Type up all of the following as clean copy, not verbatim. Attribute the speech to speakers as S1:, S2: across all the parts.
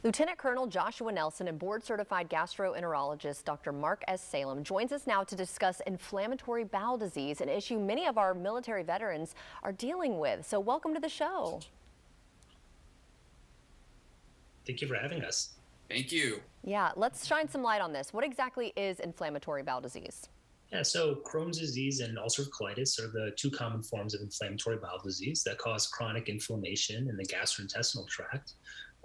S1: Lieutenant Colonel Joshua Nelson and board-certified gastroenterologist Dr. Mark S. Salem joins us now to discuss inflammatory bowel disease, an issue many of our military veterans are dealing with. So welcome to the show.
S2: Thank you for having us.
S3: Thank you.
S1: Yeah, let's shine some light on this. What exactly is inflammatory bowel disease?
S2: Yeah, so Crohn's disease and ulcerative colitis are the two common forms of inflammatory bowel disease that cause chronic inflammation in the gastrointestinal tract.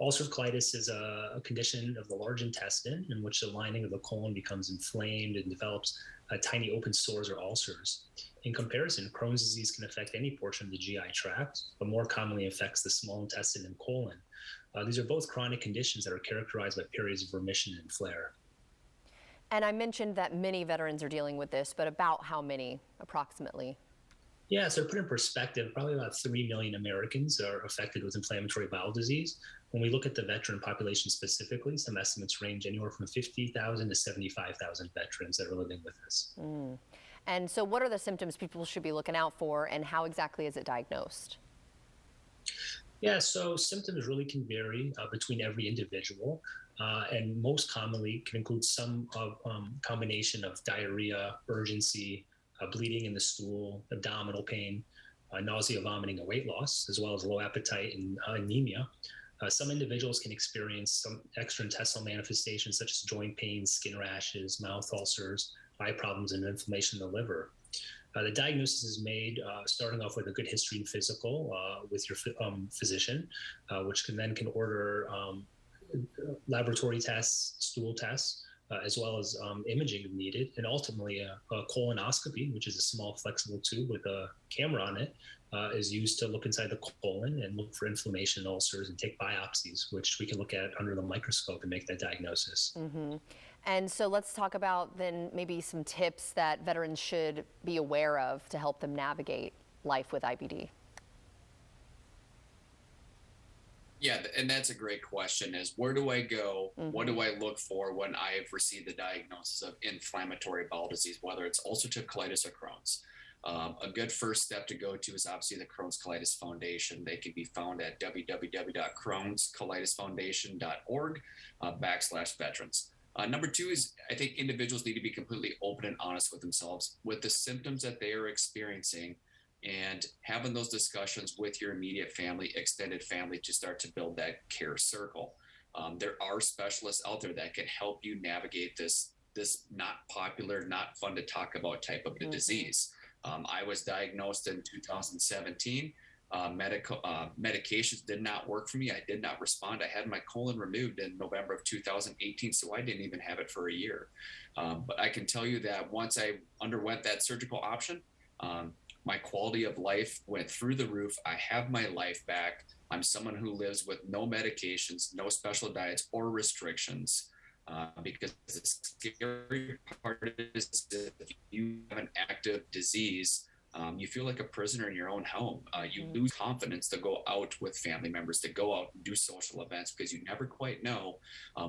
S2: Ulcerative colitis is a condition of the large intestine in which the lining of the colon becomes inflamed and develops tiny open sores or ulcers. In comparison, Crohn's disease can affect any portion of the GI tract, but more commonly affects the small intestine and colon. These are both chronic conditions that are characterized by periods of remission and flare.
S1: And I mentioned that many veterans are dealing with this, but about how many approximately?
S2: Yeah, so to put in perspective, probably about 3 million Americans are affected with inflammatory bowel disease. When we look at the veteran population specifically, some estimates range anywhere from 50,000 to 75,000 veterans that are living with this.
S1: And so what are the symptoms people should be looking out for, and how exactly is it diagnosed?
S2: Yeah, so symptoms really can vary between every individual, and most commonly can include some combination of diarrhea, urgency, bleeding in the stool, abdominal pain, nausea, vomiting, and weight loss, as well as low appetite and anemia. Some individuals can experience some extraintestinal manifestations such as joint pain, skin rashes, mouth ulcers, eye problems, and inflammation in the liver. The diagnosis is made starting off with a good history and physical with your physician, which can order laboratory tests, stool tests, as well as imaging if needed, and ultimately a colonoscopy, which is a small flexible tube with a camera on it, is used to look inside the colon and look for inflammation, ulcers, and take biopsies, which we can look at under the microscope and make that diagnosis.
S1: And so let's talk about then maybe some tips that veterans should be aware of to help them navigate life with IBD.
S3: Yeah, and that's a great question, is where do I go? What do I look for when I've received the diagnosis of inflammatory bowel disease, whether it's ulcerative colitis or Crohn's? A good first step to go to is obviously the Crohn's Colitis Foundation. They can be found at www.crohnscolitisfoundation.org/veterans. Number two is, I think individuals need to be completely open and honest with themselves with the symptoms that they are experiencing, and having those discussions with your immediate family, extended family, to start to build that care circle. There are specialists out there that can help you navigate this not popular, not fun to talk about type of the disease. I was diagnosed in 2017. Medications did not work for me. I did not respond. I had my colon removed in November of 2018, so I didn't even have it for a year. But I can tell you that once I underwent that surgical option, my quality of life went through the roof. I have my life back. I'm someone who lives with no medications, no special diets or restrictions, because the scary part is if you have an active disease, you feel like a prisoner in your own home. You lose confidence to go out with family members, to go out and do social events, because you never quite know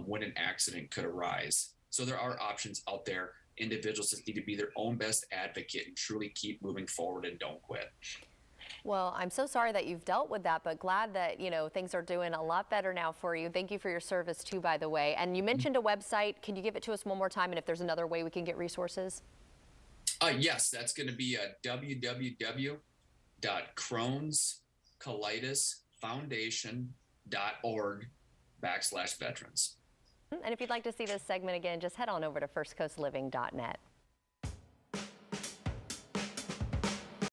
S3: when an accident could arise. So there are options out there. Individuals just need to be their own best advocate and truly keep moving forward and don't quit.
S1: Well, I'm so sorry that you've dealt with that, but glad that, things are doing a lot better now for you. Thank you for your service too, by the way. And you mentioned a website. Can you give it to us one more time? And if there's another way we can get resources?
S3: Yes, that's going to be www.crohnscolitisfoundation.org/veterans.
S1: And if you'd like to see this segment again, just head on over to firstcoastliving.net.